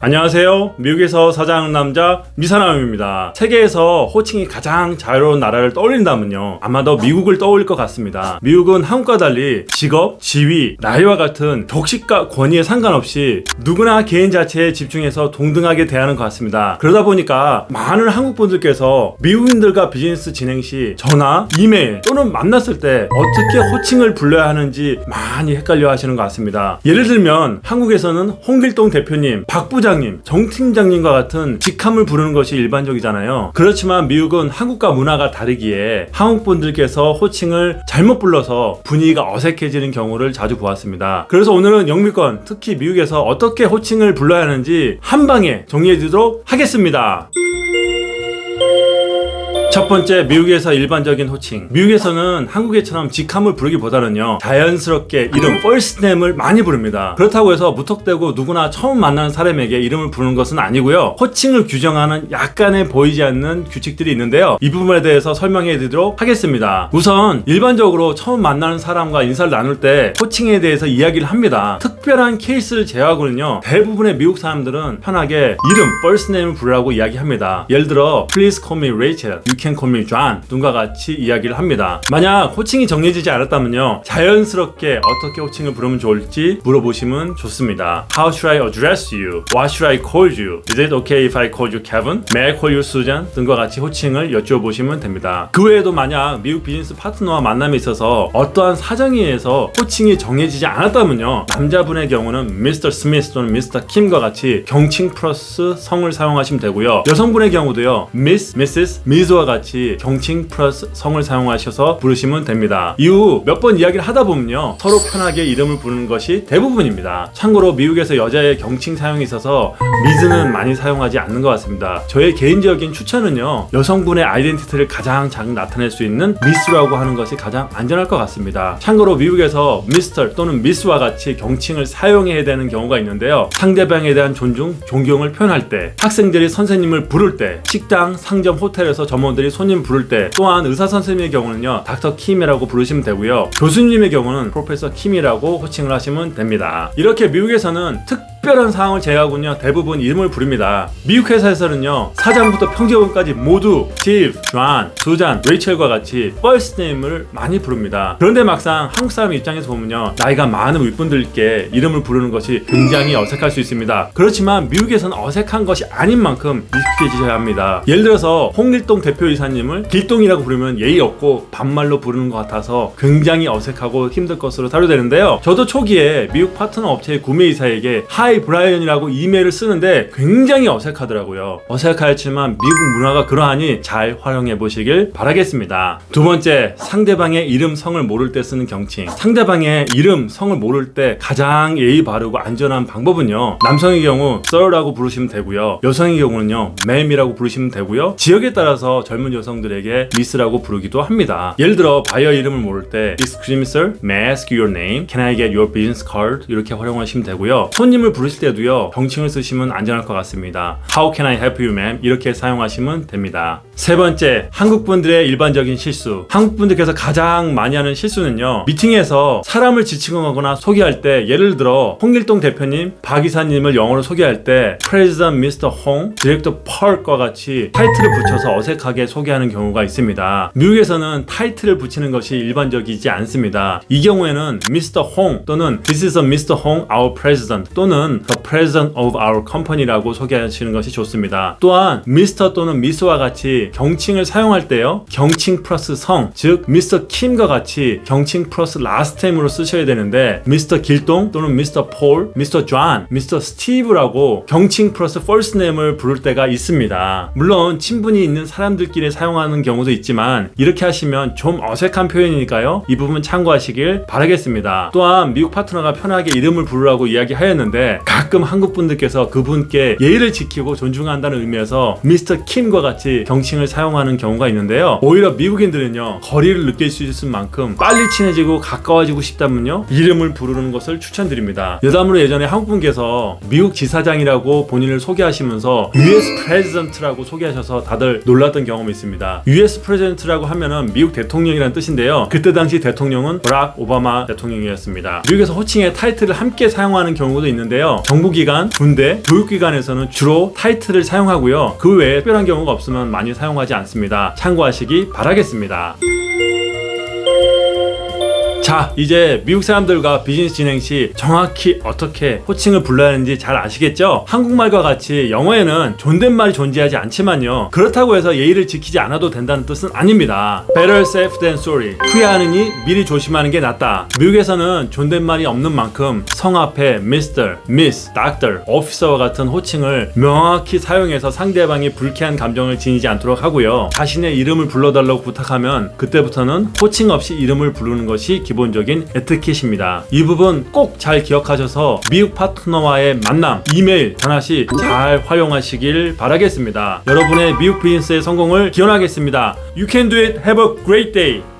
안녕하세요. 미국에서 사장하는 남자 미사남입니다. 세계에서 호칭이 가장 자유로운 나라를 떠올린다면요, 아마도 미국을 떠올릴 것 같습니다. 미국은 한국과 달리 직업, 지위, 나이와 같은 격식과 권위에 상관없이 누구나 개인 자체에 집중해서 동등하게 대하는 것 같습니다. 그러다 보니까 많은 한국분들께서 미국인들과 비즈니스 진행 시 전화, 이메일 또는 만났을 때 어떻게 호칭을 불러야 하는지 많이 헷갈려 하시는 것 같습니다. 예를 들면 한국에서는 홍길동 대표님, 박 부장님, 정 팀장님과 같은 직함을 부르는 것이 일반적이잖아요. 그렇지만 미국은 한국과 문화가 다르기에 한국분들께서 호칭을 잘못 불러서 분위기가 어색해지는 경우를 자주 보았습니다. 그래서 오늘은 영미권, 특히 미국에서 어떻게 호칭을 불러야 하는지 한 방에 정리해드리도록 하겠습니다. 첫 번째, 미국에서 일반적인 호칭. 미국에서는 한국에처럼 직함을 부르기보다는요, 자연스럽게 이름, first name을 많이 부릅니다. 그렇다고 해서 무턱대고 누구나 처음 만나는 사람에게 이름을 부르는 것은 아니고요, 호칭을 규정하는 약간의 보이지 않는 규칙들이 있는데요, 이 부분에 대해서 설명해 드리도록 하겠습니다. 우선 일반적으로 처음 만나는 사람과 인사를 나눌 때 호칭에 대해서 이야기를 합니다. 특별한 케이스를 제외하고는요, 대부분의 미국 사람들은 편하게 이름, first name을 부르라고 이야기합니다. 예를 들어 Please call me Rachel, You can call me John 등과 같이 이야기를 합니다. 만약 호칭이 정해지지 않았다면요, 자연스럽게 어떻게 호칭을 부르면 좋을지 물어보시면 좋습니다. How should I address you? What should I call you? Is it okay if I call you Kevin? May I call you Susan? 등과 같이 호칭을 여쭤보시면 됩니다. 그 외에도 만약 미국 비즈니스 파트너와 만남에 있어서 어떠한 사정에 의해서 호칭이 정해지지 않았다면요, 남자분의 경우는 Mr. Smith 또는 Mr. Kim과 같이 경칭 플러스 성을 사용하시면 되고요, 여성분의 경우도요, Miss, Mrs, Ms와 같이 경칭 플러스 성을 사용하셔서 부르시면 됩니다. 이후 몇 번 이야기를 하다 보면요, 서로 편하게 이름을 부르는 것이 대부분입니다. 참고로 미국에서 여자의 경칭 사용이 있어서 미즈는 많이 사용하지 않는 것 같습니다. 저의 개인적인 추천은요, 여성분의 아이덴티티를 가장 잘 나타낼 수 있는 미스라고 하는 것이 가장 안전할 것 같습니다. 참고로 미국에서 미스터 또는 미스와 같이 경칭을 사용해야 되는 경우가 있는데요, 상대방에 대한 존중, 존경을 표현할 때, 학생들이 선생님을 부를 때, 식당, 상점, 호텔에서 점원들이 손님 부를 때, 또한 의사 선생님의 경우는요, 닥터 킴이라고 부르시면 되고요, 교수님의 경우는 프로페서 킴이라고 호칭을 하시면 됩니다. 이렇게 미국에서는 특별한 상황을 제외하고는요, 대부분 이름을 부릅니다. 미국 회사에서는요, 사장부터 평직원까지 모두 스티브, 존, 수잔, 레이첼과 같이 first name을 많이 부릅니다. 그런데 막상 한국 사람 입장에서 보면요, 나이가 많은 윗분들께 이름을 부르는 것이 굉장히 어색할 수 있습니다. 그렇지만 미국에서는 어색한 것이 아닌 만큼 익숙해지셔야 합니다. 예를 들어서 홍길동 대표이사님을 길동이라고 부르면 예의 없고 반말로 부르는 것 같아서 굉장히 어색하고 힘들 것으로 사료되는데요, 저도 초기에 미국 파트너 업체의 구매이사에게 하이 브라이언이라고 이메일을 쓰는데 굉장히 어색하더라고요. 어색하였지만 미국 문화가 그러하니 잘 활용해 보시길 바라겠습니다. 두 번째, 상대방의 이름, 성을 모를 때 쓰는 경칭. 상대방의 이름, 성을 모를 때 가장 예의 바르고 안전한 방법은요, 남성의 경우 sir라고 부르시면 되고요, 여성의 경우는요, ma'am이라고 부르시면 되고요, 지역에 따라서 젊은 여성들에게 miss라고 부르기도 합니다. 예를 들어 바이어 이름을 모를 때 Excuse me sir, may I ask you your name? Can I get your business card? 이렇게 활용하시면 되고요, 손님을 부르실 때도요, 경칭을 쓰시면 안전할 것 같습니다. How can I help you ma'am? 이렇게 사용하시면 됩니다. 세 번째, 한국분들의 일반적인 실수. 한국분들께서 가장 많이 하는 실수는요, 미팅에서 사람을 지칭하거나 소개할 때, 예를 들어 홍길동 대표님, 박 이사님을 영어로 소개할 때 President Mr. Hong, Director Park과 같이 타이틀을 붙여서 어색하게 소개하는 경우가 있습니다. 미국에서는 타이틀을 붙이는 것이 일반적이지 않습니다. 이 경우에는 Mr. Hong 또는 This is a Mr. Hong, our President 또는 The President of our Company라고 소개하시는 것이 좋습니다. 또한 Mr. 또는 Miss와 같이 경칭을 사용할 때요, 경칭 플러스 성, 즉 Mr. Kim과 같이 경칭 플러스 last name으로 쓰셔야 되는데 Mr. 길동 또는 Mr. Paul, Mr. John, Mr. Steve라고 경칭 플러스 first name을 부를 때가 있습니다. 물론 친분이 있는 사람들끼리 사용하는 경우도 있지만 이렇게 하시면 좀 어색한 표현이니까요, 이 부분 참고하시길 바라겠습니다. 또한 미국 파트너가 편하게 이름을 부르라고 이야기하였는데 가끔 한국분들께서 그분께 예의를 지키고 존중한다는 의미에서 Mr. Kim과 같이 경칭을 사용하는 경우가 있는데요, 오히려 미국인들은요, 거리를 느낄 수 있을 만큼 빨리 친해지고 가까워지고 싶다면요, 이름을 부르는 것을 추천드립니다. 여담으로 예전에 한국분께서 미국 지사장이라고 본인을 소개하시면서 US President라고 소개하셔서 다들 놀랐던 경험이 있습니다. US President라고 하면은 미국 대통령이란 뜻인데요, 그때 당시 대통령은 버락 오바마 대통령이었습니다. 미국에서 호칭의 타이틀을 함께 사용하는 경우도 있는데요, 있는데요. 정부기관, 군대, 교육기관에서는 주로 타이틀을 사용하고요. 그 외에 특별한 경우가 없으면 많이 사용하지 않습니다. 참고하시기 바라겠습니다. 자, 이제 미국 사람들과 비즈니스 진행 시 정확히 어떻게 호칭을 불러야 하는지 잘 아시겠죠? 한국말과 같이 영어에는 존댓말이 존재하지 않지만요. 그렇다고 해서 예의를 지키지 않아도 된다는 뜻은 아닙니다. Better safe than sorry. 후회하느니 미리 조심하는 게 낫다. 미국에서는 존댓말이 없는 만큼 성 앞에 Mr., Miss, Doctor, Officer와 같은 호칭을 명확히 사용해서 상대방이 불쾌한 감정을 지니지 않도록 하고요. 자신의 이름을 불러달라고 부탁하면 그때부터는 호칭 없이 이름을 부르는 것이 기본적인 에티켓입니다. 이 부분 꼭 잘 기억하셔서 미국 파트너와의 만남, 이메일, 전화 시 잘 활용하시길 바라겠습니다. 여러분의 미국 비즈니스의 성공을 기원하겠습니다. You can do it. Have a great day.